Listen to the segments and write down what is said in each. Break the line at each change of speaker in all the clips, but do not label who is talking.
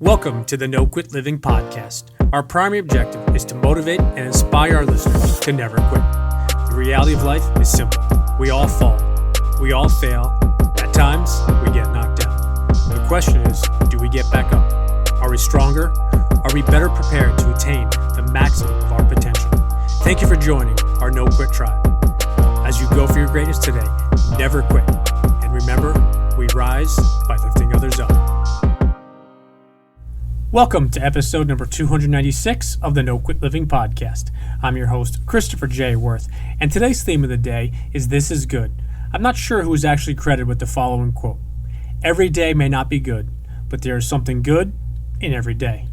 Welcome to the No Quit Living podcast. Our primary objective is to motivate and inspire our listeners to never quit. The reality of life is simple. We all fall. We all fail. At times, we get knocked down. The question is, do we get back up? Are we stronger? Are we better prepared to attain the maximum of our potential? Thank you for joining our No Quit tribe. As you go for your greatness today, never quit. And remember, we rise by lifting others up. Welcome to episode number 296 of the No Quit Living podcast. I'm your host, Christopher J. Worth, and today's theme of the day is This is Good. I'm not sure who is actually credited with the following quote. Every day may not be good, but there is something good in every day.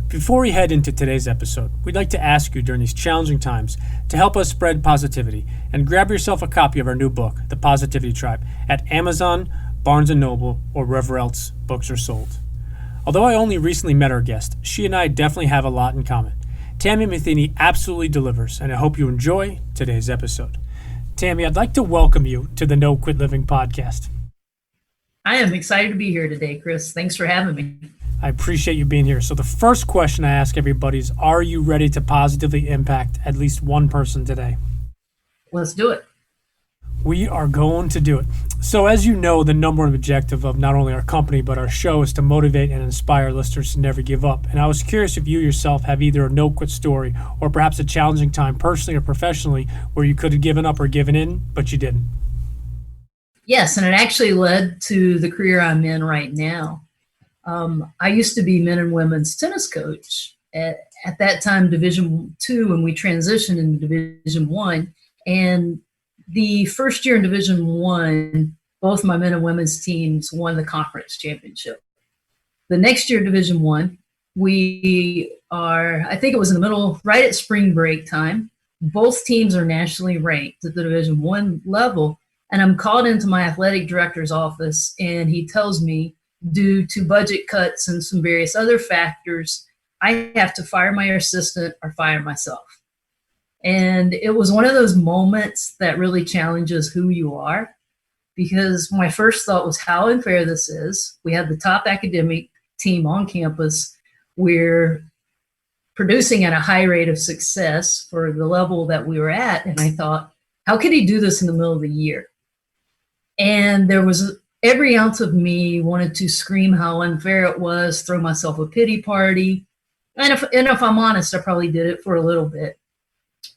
Before we head into today's episode, we'd like to ask you during these challenging times to help us spread positivity and grab yourself a copy of our new book, The Positivity Tribe, at Amazon, Barnes & Noble, or wherever else books are sold. Although I only recently met our guest, she and I definitely have a lot in common. Tami Matheny absolutely delivers, and I hope you enjoy today's episode. Tami, I'd like to welcome you to the No Quit Living podcast.
I am excited to be here today, Chris. Thanks for having me.
I appreciate you being here. So the first question I ask everybody is, are you ready to positively impact at least one person today?
Let's do it.
We are going to do it. So as you know, the number one objective of not only our company, but our show is to motivate and inspire listeners to never give up. And I was curious if you yourself have either a no-quit story or perhaps a challenging time personally or professionally where you could have given up or given in, but you didn't.
Yes, and it actually led to the career I'm in right now. I used to be men and women's tennis coach at that time, Division II, and we transitioned into Division I. And the first year in Division I, both my men and women's teams won the conference championship. The next year, Division I, I think it was in the middle, right at spring break time. Both teams are nationally ranked at the Division I level. And I'm called into my athletic director's office, and he tells me, due to budget cuts and some various other factors, I have to fire my assistant or fire myself. And it was one of those moments that really challenges who you are, because my first thought was how unfair this is. We have the top academic team on campus. We're producing at a high rate of success for the level that we were at. And I thought, how could he do this in the middle of the year? And there was every ounce of me wanted to scream how unfair it was, throw myself a pity party. And if I'm honest, I probably did it for a little bit.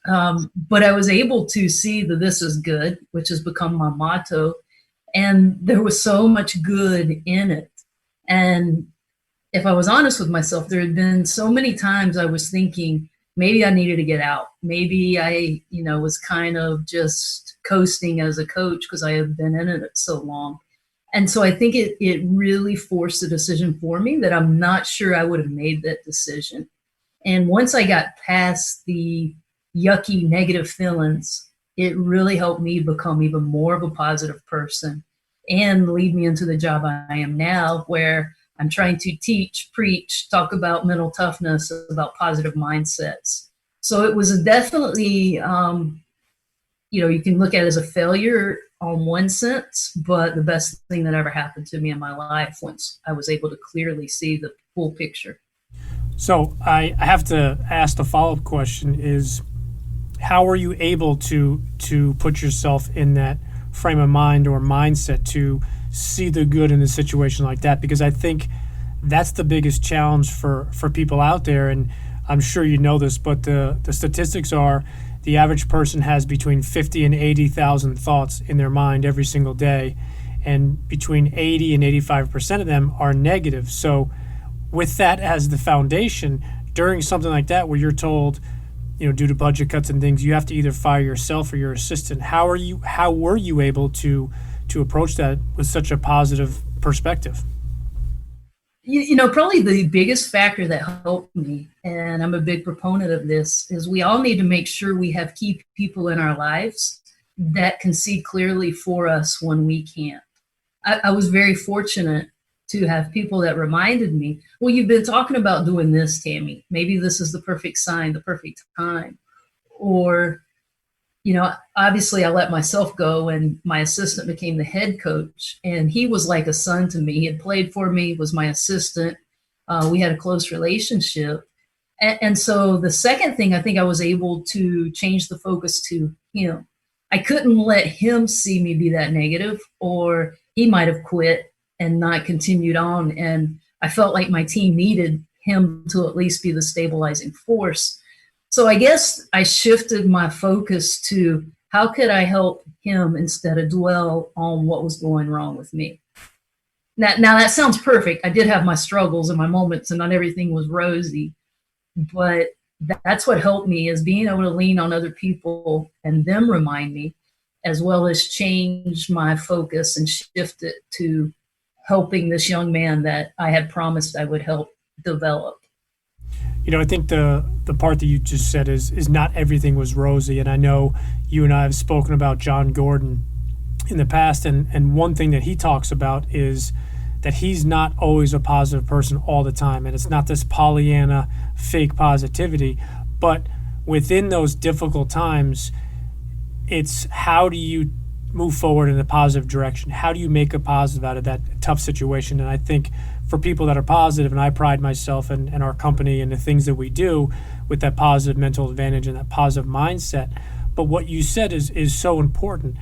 But I was able to see that this is good, which has become my motto. And there was so much good in it. And if I was honest with myself, there had been so many times I was thinking, maybe I needed to get out. Maybe I, was kind of just coasting as a coach because I had been in it so long. And so I think it really forced a decision for me that I'm not sure I would have made that decision. And once I got past the yucky negative feelings, it really helped me become even more of a positive person and lead me into the job I am now, where I'm trying to teach, preach, talk about mental toughness, about positive mindsets. So it was definitely, you can look at it as a failure on one sense, but the best thing that ever happened to me in my life once I was able to clearly see the full picture.
So I have to ask the follow-up question is, how were you able to put yourself in that frame of mind or mindset to see the good in a situation like that? Because I think that's the biggest challenge for people out there. And I'm sure you know this, but the statistics are the average person has between 50 and 80,000 thoughts in their mind every single day. And between 80 and 85% of them are negative. So with that as the foundation, during something like that where you're told, due to budget cuts and things, you have to either fire yourself or your assistant, how were you able to approach that with such a positive perspective?
Probably the biggest factor that helped me, and I'm a big proponent of this, is we all need to make sure we have key people in our lives that can see clearly for us when we can't. I was very fortunate to have people that reminded me, well, you've been talking about doing this, Tami. Maybe this is the perfect sign, the perfect time. Or, Obviously I let myself go and my assistant became the head coach, and he was like a son to me. He had played for me, was my assistant. We had a close relationship. And so the second thing, I think I was able to change the focus to him. I couldn't let him see me be that negative, or he might have quit and not continued on. And I felt like my team needed him to at least be the stabilizing force. So I guess I shifted my focus to how could I help him instead of dwell on what was going wrong with me. Now that sounds perfect. I did have my struggles and my moments, and not everything was rosy, but that's what helped me, is being able to lean on other people and them remind me, as well as change my focus and shift it to helping this young man that I had promised I would help develop.
I think the part that you just said is not everything was rosy. And I know you and I have spoken about John Gordon in the past. And one thing that he talks about is that he's not always a positive person all the time. And it's not this Pollyanna fake positivity. But within those difficult times, it's how do you move forward in a positive direction? How do you make a positive out of that tough situation? And I think for people that are positive, and I pride myself and our company and the things that we do with that positive mental advantage and that positive mindset. But what you said is so important.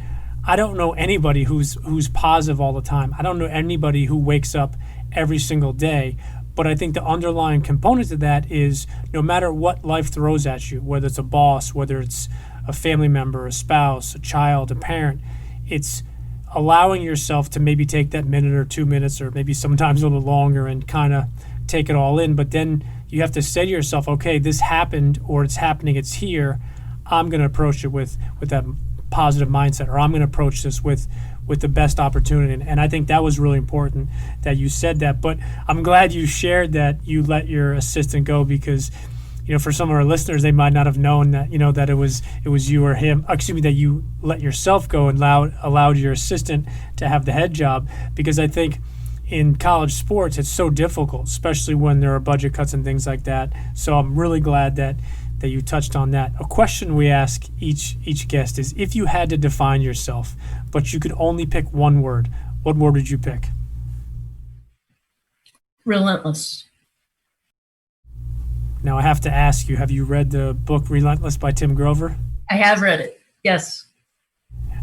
I don't know anybody who's positive all the time. I don't know anybody who wakes up every single day. But I think the underlying component to that is no matter what life throws at you, whether it's a boss, whether it's a family member, a spouse, a child, a parent, it's allowing yourself to maybe take that minute or 2 minutes, or maybe sometimes a little longer, and kind of take it all in. But then you have to say to yourself, okay, this happened, or it's happening, it's here. I'm going to approach it with that positive mindset, or I'm going to approach this with the best opportunity. And I think that was really important that you said that. But I'm glad you shared that you let your assistant go, because for some of our listeners, they might not have known that, that it was you or him, that you let yourself go and allowed your assistant to have the head job. Because I think in college sports, it's so difficult, especially when there are budget cuts and things like that. So I'm really glad that you touched on that. A question we ask each guest is, if you had to define yourself, but you could only pick one word, what word would you pick?
Relentless.
Now I have to ask you, have you read the book Relentless by Tim Grover?
I have read it, yes.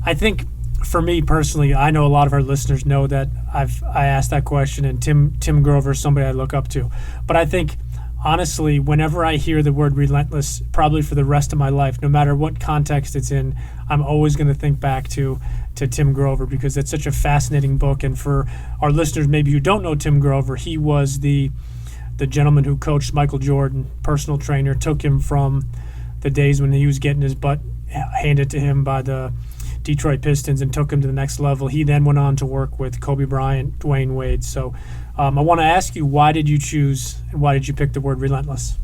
I think for me personally, I know a lot of our listeners know that I asked that question, and Tim Grover is somebody I look up to. But I think honestly, whenever I hear the word relentless, probably for the rest of my life, no matter what context it's in, I'm always going to think back to Tim Grover, because it's such a fascinating book. And for our listeners maybe who don't know Tim Grover, he was the gentleman who coached Michael Jordan, personal trainer, took him from the days when he was getting his butt handed to him by the Detroit Pistons and took him to the next level. He then went on to work with Kobe Bryant, Dwayne Wade. So I want to ask you, why did you choose and why did you pick the word relentless?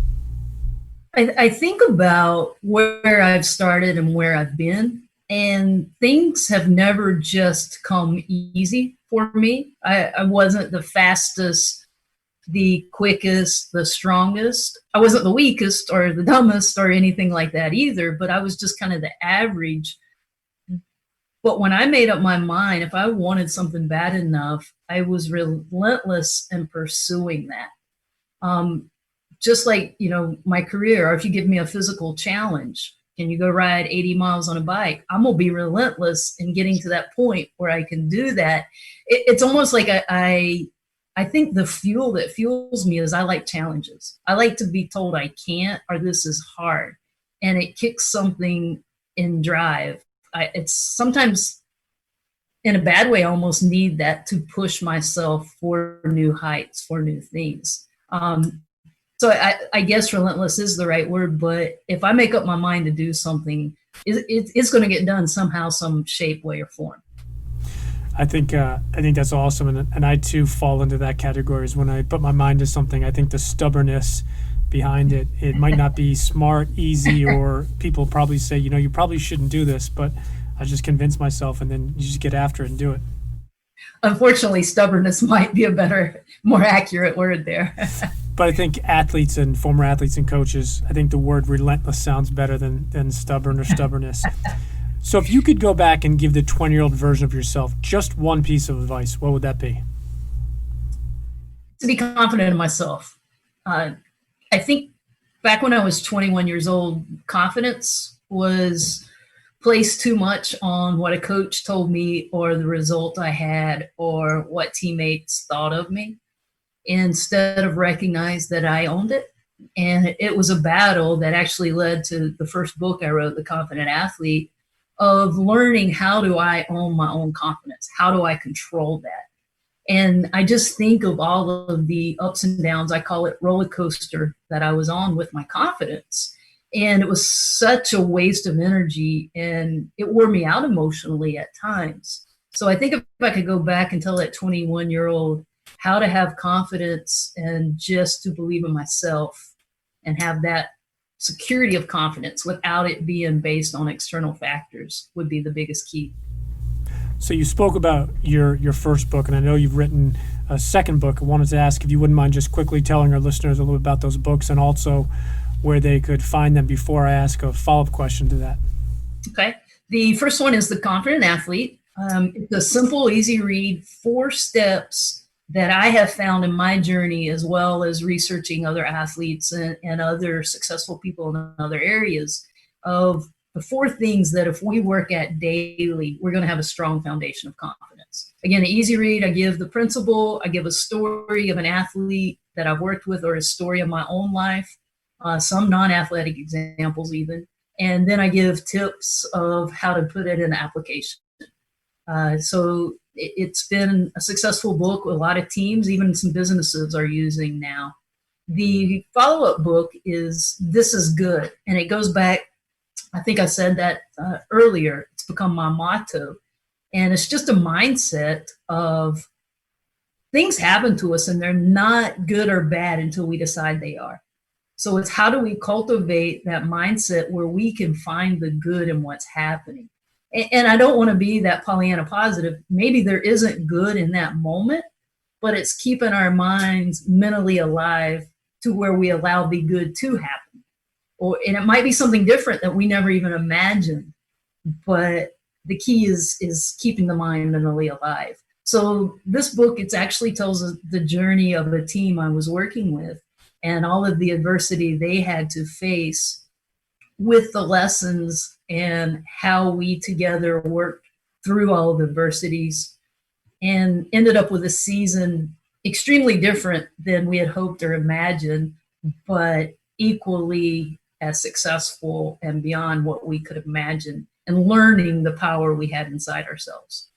I think about where I've started and where I've been, and things have never just come easy for me. I wasn't the fastest, the quickest, the strongest. I wasn't the weakest or the dumbest or anything like that either, but I was just kind of the average. But when I made up my mind, if I wanted something bad enough, I was relentless in pursuing that. Just like, my career, or if you give me a physical challenge, can you go ride 80 miles on a bike? I'm going to be relentless in getting to that point where I can do that. It's almost like I think the fuel that fuels me is I like challenges. I like to be told I can't, or this is hard, and it kicks something in drive. It's sometimes in a bad way, I almost need that to push myself for new heights, for new things. So I guess relentless is the right word, but if I make up my mind to do something, it's going to get done somehow, some shape, way, or form.
I think that's awesome, and I too fall into that category. Is when I put my mind to something, I think the stubbornness behind it might not be smart, easy, or people probably say, you probably shouldn't do this, but I just convince myself, and then you just get after it and do it.
Unfortunately, stubbornness might be a better, more accurate word there.
But I think athletes and former athletes and coaches, I think the word relentless sounds better than stubborn or stubbornness. So if you could go back and give the 20-year-old version of yourself just one piece of advice, what would that be?
To be confident in myself. I think back when I was 21 years old, confidence was placed too much on what a coach told me or the result I had or what teammates thought of me, instead of recognize that I owned it. And it was a battle that actually led to the first book I wrote, The Confident Athlete, of learning how do I own my own confidence? How do I control that? And I just think of all of the ups and downs, I call it roller coaster, that I was on with my confidence. And it was such a waste of energy, and it wore me out emotionally at times. So I think if I could go back and tell that 21-year-old how to have confidence and just to believe in myself and have that security of confidence without it being based on external factors would be the biggest key.
So you spoke about your first book, and I know you've written a second book. I wanted to ask if you wouldn't mind just quickly telling our listeners a little bit about those books and also where they could find them before I ask a follow-up question to that.
Okay. The first one is The Confident Athlete. It's a simple, easy read, 4 steps that I have found in my journey, as well as researching other athletes and other successful people in other areas, of the 4 things that if we work at daily, we're going to have a strong foundation of confidence. Again, an easy read. I give the principle. I give a story of an athlete that I've worked with or a story of my own life, some non-athletic examples even. And then I give tips of how to put it in application. So it's been a successful book with a lot of teams, even some businesses are using now. The follow-up book is This Is Good. And it goes back, I think I said that earlier, it's become my motto. And it's just a mindset of things happen to us and they're not good or bad until we decide they are. So it's how do we cultivate that mindset where we can find the good in what's happening. And I don't want to be that Pollyanna positive. Maybe there isn't good in that moment, but it's keeping our minds mentally alive to where we allow the good to happen. And it might be something different that we never even imagined, but the key is keeping the mind mentally alive. So this book, it actually tells us the journey of a team I was working with and all of the adversity they had to face with the lessons and how we together worked through all of the adversities and ended up with a season extremely different than we had hoped or imagined, but equally as successful and beyond what we could imagine, and learning the power we had inside ourselves.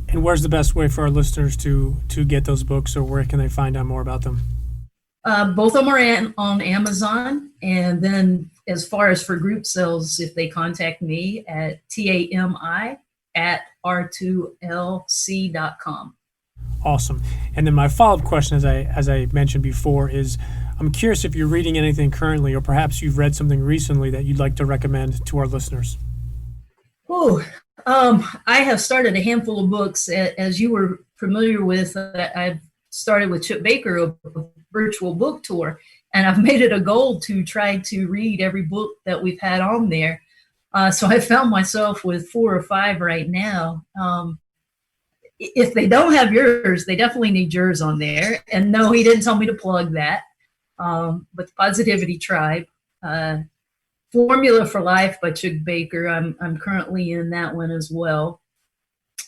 And where's the best way for our listeners to get those books, or where can they find out more about them?
Both of them are on Amazon. And then as far as for group sales, if they contact me at tami@r2lc.com.
Awesome. And then my follow-up question, as I mentioned before, is I'm curious if you're reading anything currently, or perhaps you've read something recently that you'd like to recommend to our listeners.
I have started a handful of books. As you were familiar with, I've started with Chip Baker, a virtual book tour, and I've made it a goal to try to read every book that we've had on there. So I found myself with 4 or 5 right now. If they don't have yours, they definitely need yours on there. And no, he didn't tell me to plug that. But the Positivity Tribe, Formula for Life by Chuck Baker, I'm currently in that one as well.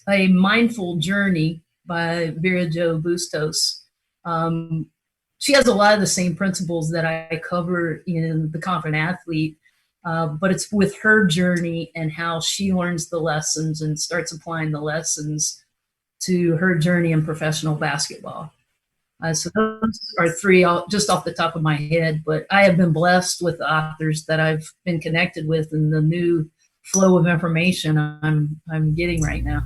A Mindful Journey by Vera Jo Bustos. She has a lot of the same principles that I cover in The Confident Athlete, but it's with her journey and how she learns the lessons and starts applying the lessons to her journey in professional basketball. So those are 3 just off the top of my head, but I have been blessed with the authors that I've been connected with and the new flow of information I'm getting right now.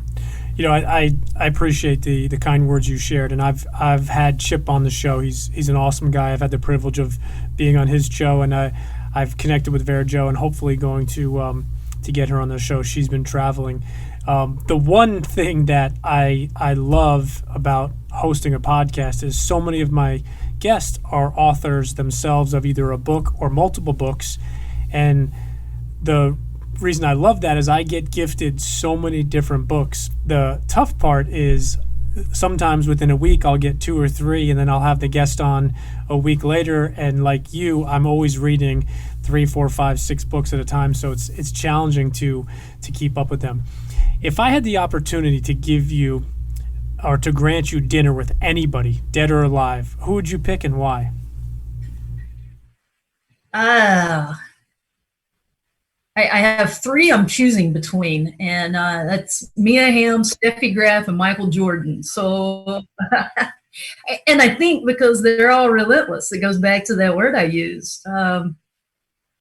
You know, I appreciate the kind words you shared, and I've had Chip on the show. He's an awesome guy. I've had the privilege of being on his show, and I've connected with Vera Jo, and hopefully going to get her on the show. She's been traveling. The one thing that I love about hosting a podcast is so many of my guests are authors themselves of either a book or multiple books. And the reason I love that is I get gifted so many different books. The tough part is sometimes within a week I'll get 2 or 3, and then I'll have the guest on a week later, and like you, I'm always reading 3, 4, 5, 6 books at a time, so it's challenging to keep up with them. If I had the opportunity to give you or to grant you dinner with anybody, dead or alive, who would you pick and why?
I have 3 I'm choosing between, and that's Mia Hamm, Steffi Graf, and Michael Jordan. So, and I think because they're all relentless, it goes back to that word I used.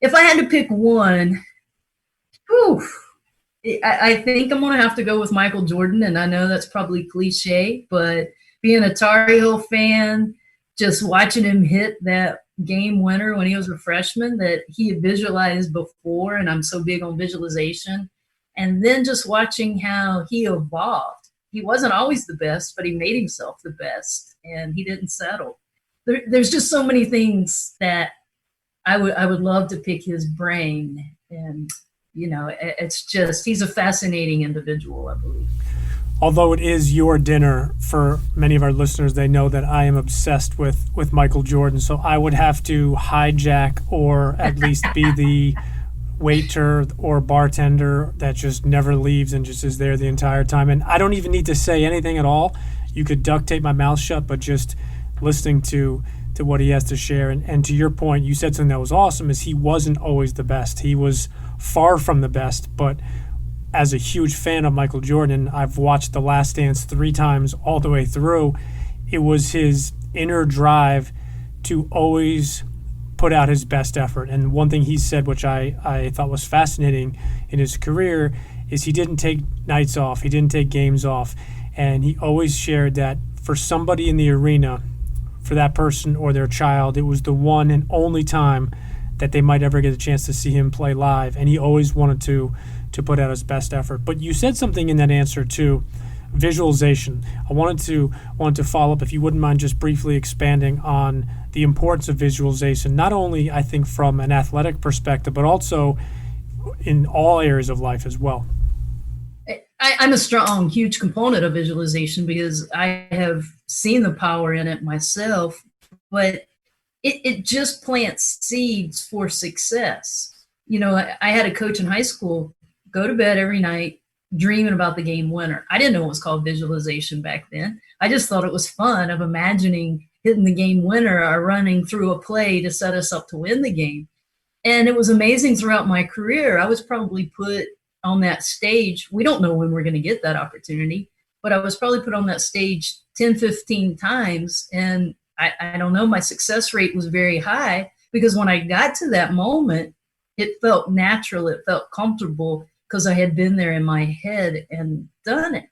If I had to pick one, whew, I think I'm going to have to go with Michael Jordan, and I know that's probably cliche, but being a Tar Heel fan, just watching him hit that game winner when he was a freshman that he had visualized before, and I'm so big on visualization, and then just watching how he evolved. He wasn't always the best, but he made himself the best, and he didn't settle. There's just so many things that I would love to pick his brain, and it's just, he's a fascinating individual, I believe.
Although it is your dinner, for many of our listeners, they know that I am obsessed with Michael Jordan. So I would have to hijack or at least be the waiter or bartender that just never leaves and just is there the entire time. And I don't even need to say anything at all. You could duct tape my mouth shut, but just listening to what he has to share. And to your point, you said something that was awesome, is he wasn't always the best. He was far from the best, but as a huge fan of Michael Jordan, I've watched The Last Dance 3 times all the way through. It was his inner drive to always put out his best effort. And one thing he said, which I thought was fascinating in his career, is he didn't take nights off. He didn't take games off. And he always shared that for somebody in the arena, for that person or their child, it was the one and only time that they might ever get a chance to see him play live. And he always wanted to put out his best effort. But you said something in that answer too, visualization. I wanted to follow up, if you wouldn't mind just briefly expanding on the importance of visualization, not only I think from an athletic perspective, but also in all areas of life as well.
I'm a strong, huge component of visualization because I have seen the power in it myself, but it just plants seeds for success. I had a coach in high school go to bed every night dreaming about the game winner. I didn't know it was called visualization back then. I just thought it was fun of imagining hitting the game winner or running through a play to set us up to win the game. And it was amazing throughout my career. I was probably put on that stage. We don't know when we're going to get that opportunity, but I was probably put on that stage 10, 15 times. And I don't know, my success rate was very high because when I got to that moment, it felt natural. It felt comfortable because I had been there in my head and done it.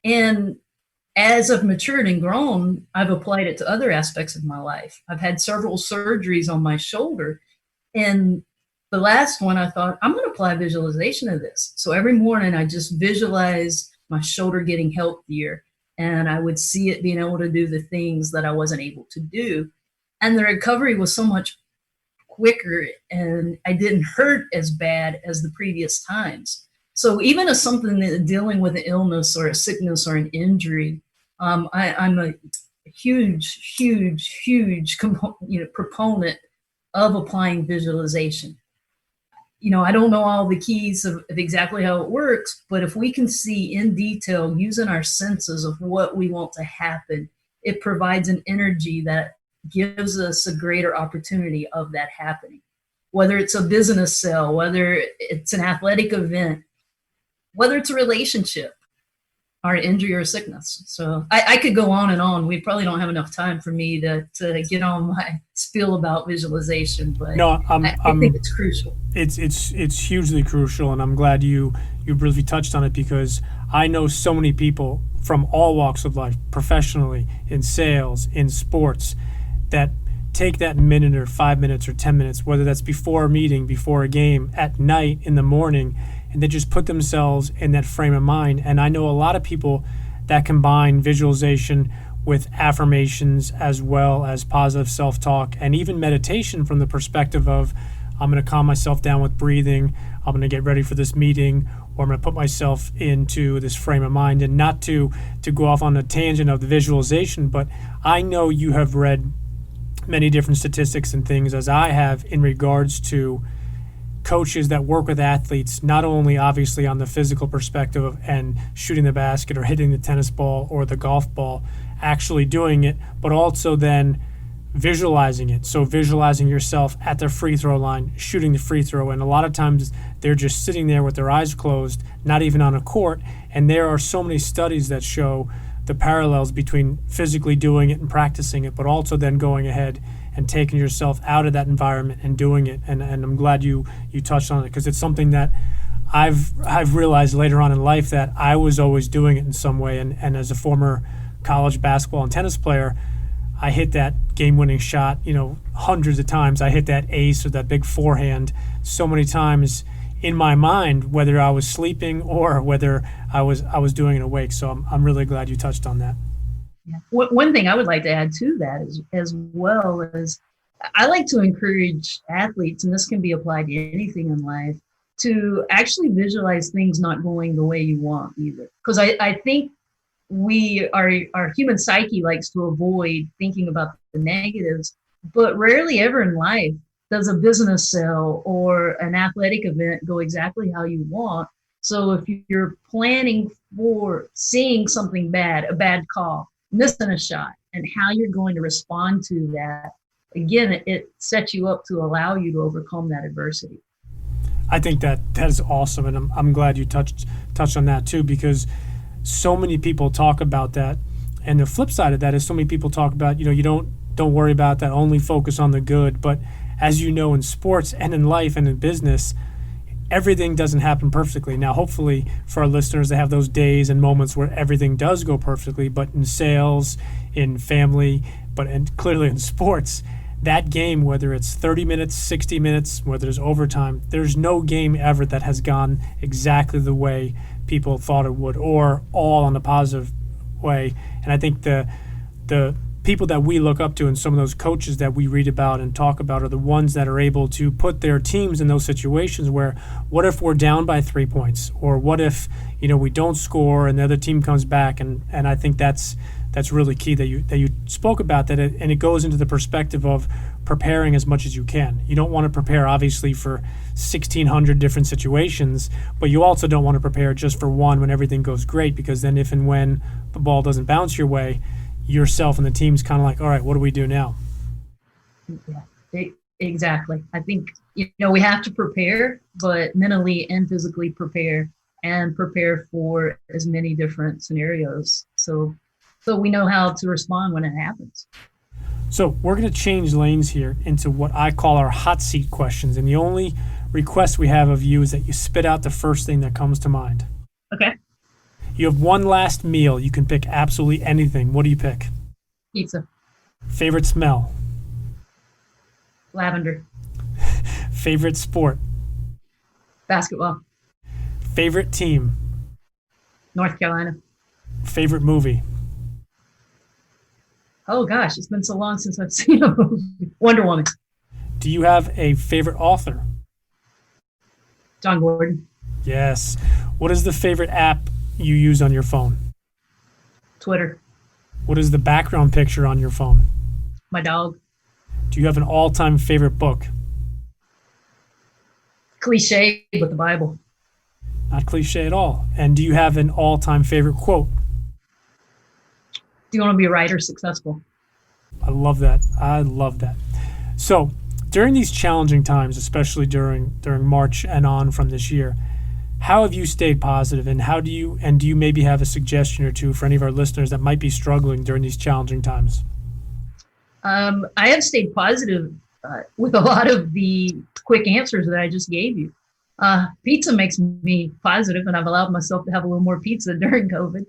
And as I've matured and grown, I've applied it to other aspects of my life. I've had several surgeries on my shoulder. And the last one, I thought, I'm going to apply visualization to this. So every morning I just visualized my shoulder getting healthier, and I would see it being able to do the things that I wasn't able to do. And the recovery was so much quicker, and I didn't hurt as bad as the previous times. So even as something that dealing with an illness or a sickness or an injury, I'm a huge proponent of applying visualization. I don't know all the keys of exactly how it works, but if we can see in detail using our senses of what we want to happen, it provides an energy that gives us a greater opportunity of that happening. Whether it's a business sale, whether it's an athletic event, whether it's a relationship or an injury or sickness. So I could go on and on. We probably don't have enough time for me to get on my spiel about visualization, but no, I think it's crucial.
It's hugely crucial, and I'm glad you briefly touched on it, because I know so many people from all walks of life, professionally, in sales, in sports, that take that minute or 5 minutes or 10 minutes, whether that's before a meeting, before a game, at night, in the morning, and they just put themselves in that frame of mind. And I know a lot of people that combine visualization with affirmations as well as positive self-talk and even meditation from the perspective of I'm going to calm myself down with breathing, I'm going to get ready for this meeting, or I'm going to put myself into this frame of mind, and not to go off on a tangent of the visualization, but I know you have read many different statistics and things as I have in regards to coaches that work with athletes, not only obviously on the physical perspective and shooting the basket or hitting the tennis ball or the golf ball, actually doing it, but also then visualizing it. So visualizing yourself at the free throw line, shooting the free throw. And a lot of times they're just sitting there with their eyes closed, not even on a court. And there are so many studies that show the parallels between physically doing it and practicing it, but also then going ahead and taking yourself out of that environment and doing it. And I'm glad you touched on it, because it's something that I've realized later on in life that I was always doing it in some way. And as a former college basketball and tennis player, I hit that game-winning shot, hundreds of times. I hit that ace or that big forehand so many times in my mind, whether I was sleeping or whether I was doing it awake. So I'm really glad you touched on that.
Yeah. One thing I would like to add to that is, as well, is I like to encourage athletes, and this can be applied to anything in life, to actually visualize things not going the way you want either. Because I think our human psyche likes to avoid thinking about the negatives, but rarely ever in life does a business sale or an athletic event go exactly how you want. So if you're planning for seeing something bad, a bad call, missing a shot, and how you're going to respond to that, again, it sets you up to allow you to overcome that adversity.
I think that is awesome, and I'm glad you touched on that too, because so many people talk about that, and the flip side of that is so many people talk about, you don't worry about that, only focus on the good. But as you know, in sports and in life and in business, everything doesn't happen perfectly. Now, hopefully for our listeners, they have those days and moments where everything does go perfectly, but in sales, in family, and clearly in sports, that game, whether it's 30 minutes, 60 minutes, whether there's overtime, there's no game ever that has gone exactly the way people thought it would, or all on the positive way. And I think the people that we look up to and some of those coaches that we read about and talk about are the ones that are able to put their teams in those situations where, what if we're down by 3 points, or what if we don't score and the other team comes back, and I think that's really key that you spoke about that, and it goes into the perspective of preparing as much as you can. You don't want to prepare obviously for 1,600 different situations, but you also don't want to prepare just for one when everything goes great, because then if and when the ball doesn't bounce your way, yourself and the team's kind of like, all right, what do we do now?
Yeah, exactly. I think we have to prepare, but mentally and physically prepare, and prepare for as many different scenarios, so we know how to respond when it happens.
So we're going to change lanes here into what I call our hot seat questions, and the only request we have of you is that you spit out the first thing that comes to mind.
Okay.
You have one last meal. You can pick absolutely anything. What do you pick?
Pizza.
Favorite smell?
Lavender.
Favorite sport?
Basketball.
Favorite team?
North Carolina.
Favorite movie?
Oh gosh, it's been so long since I've seen a movie. Wonder Woman.
Do you have a favorite author?
John Gordon.
Yes. What is the favorite app you use on your phone?
Twitter.
What is the background picture on your phone?
My dog.
Do you have an all-time favorite book?
Cliche, but the Bible.
Not cliche at all. And do you have an all-time favorite quote?
Do you want to be a writer successful?
I love that. So during these challenging times, especially during March and on from this year, how have you stayed positive, and do you maybe have a suggestion or two for any of our listeners that might be struggling during these challenging times?
I have stayed positive with a lot of the quick answers that I just gave you. Pizza makes me positive, and I've allowed myself to have a little more pizza during COVID.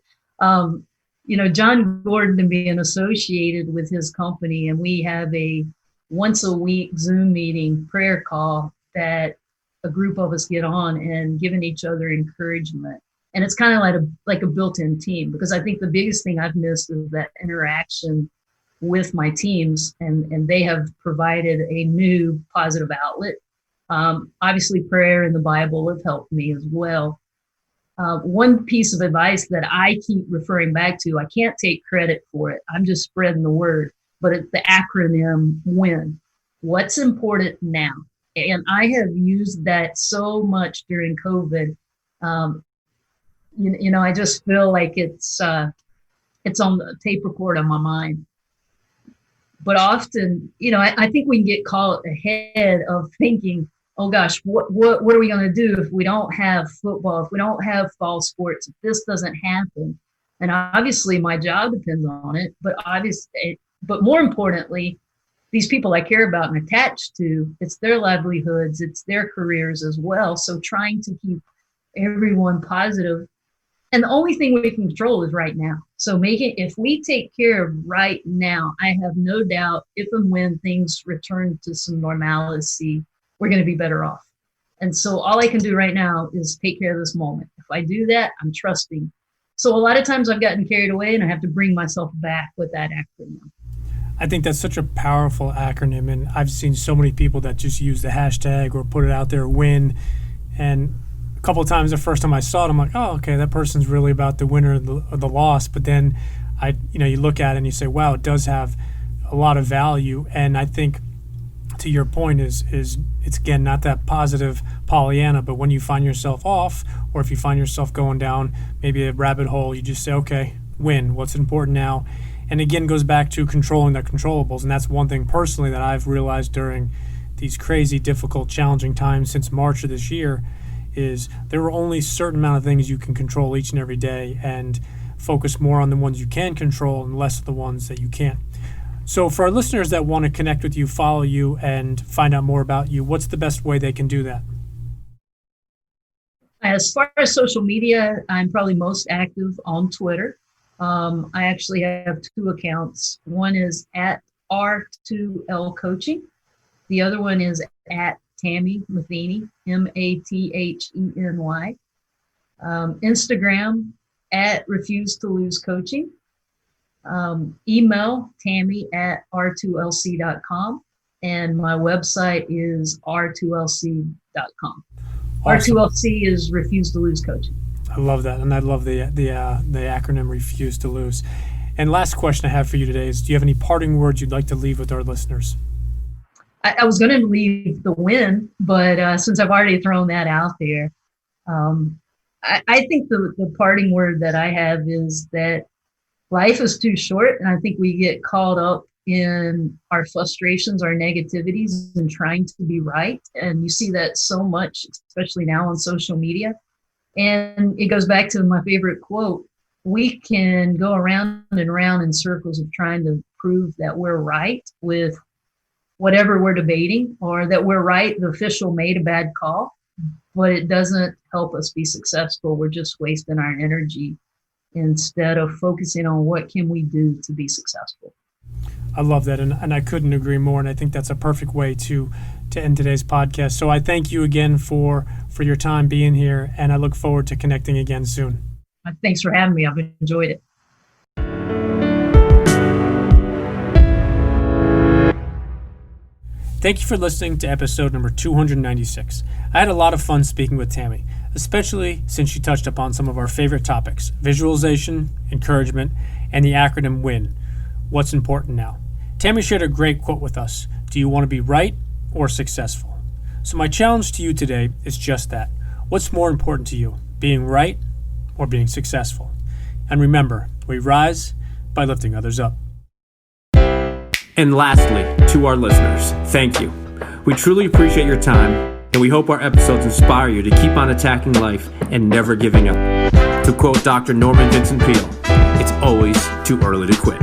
John Gordon being associated with his company, and we have a once a week Zoom meeting prayer call that a group of us get on and giving each other encouragement. And it's kind of like a built-in team, because I think the biggest thing I've missed is that interaction with my teams, and they have provided a new positive outlet. Obviously, prayer and the Bible have helped me as well. One piece of advice that I keep referring back to, I can't take credit for it, I'm just spreading the word, but it's the acronym WIN. What's important now? And I have used that so much during COVID. I just feel like it's on the tape record on my mind. But often, I think we can get caught ahead of thinking, oh gosh, what are we going to do if we don't have football, if we don't have fall sports, if this doesn't happen? And obviously my job depends on it, but more importantly, these people I care about and attached to, it's their livelihoods, it's their careers as well. So trying to keep everyone positive. And the only thing we can control is right now. So if we take care of right now, I have no doubt if and when things return to some normalcy, we're going to be better off. And so all I can do right now is take care of this moment. If I do that, I'm trusting. So a lot of times I've gotten carried away and I have to bring myself back with that acronym.
I think that's such a powerful acronym, and I've seen so many people that just use the hashtag or put it out there, WIN. And a couple of times, the first time I saw it, I'm like, oh, okay, that person's really about the win or the loss. But then you look at it and you say, wow, it does have a lot of value. And I think, to your point, is it's again not that positive Pollyanna, but when you find yourself off, or if you find yourself going down maybe a rabbit hole, you just say, okay, win, what's important now? And again, goes back to controlling the controllables. And that's one thing personally that I've realized during these crazy, difficult, challenging times since March of this year, is there are only a certain amount of things you can control each and every day, and focus more on the ones you can control and less of the ones that you can't. So for our listeners that want to connect with you, follow you, and find out more about you, what's the best way they can do that?
As far as social media, I'm probably most active on Twitter. I actually have 2 accounts. One is at R2L Coaching. The other one is at Tami Matheny, Matheny. Instagram at Refuse to Lose Coaching. Email Tami@r2lc.com. And my website is r2lc.com. Awesome. R2LC is Refuse to Lose Coaching.
I love that, and I love the acronym Refuse to Lose. And last question I have for you today is, do you have any parting words you'd like to leave with our listeners?
I was going to leave the win, but since I've already thrown that out there, I think the parting word that I have is that life is too short, and I think we get caught up in our frustrations, our negativities, and trying to be right. And you see that so much, especially now on social media. And it goes back to my favorite quote: we can go around and around in circles of trying to prove that we're right with whatever we're debating, or that we're right, the official made a bad call, but it doesn't help us be successful. We're just wasting our energy instead of focusing on what can we do to be successful.
I love that, and I couldn't agree more, and I think that's a perfect way to end today's podcast. So I thank you again for your time being here, and I look forward to connecting again soon.
Thanks for having me. I've enjoyed it.
Thank you for listening to episode number 296. I had a lot of fun speaking with Tami, especially since she touched upon some of our favorite topics: visualization, encouragement, and the acronym WIN. What's important now? Tami shared a great quote with us: do you want to be right or successful? So my challenge to you today is just that. What's more important to you, being right or being successful? And remember, we rise by lifting others up. And lastly, to our listeners, thank you. We truly appreciate your time, and we hope our episodes inspire you to keep on attacking life and never giving up. To quote Dr. Norman Vincent Peale, it's always too early to quit.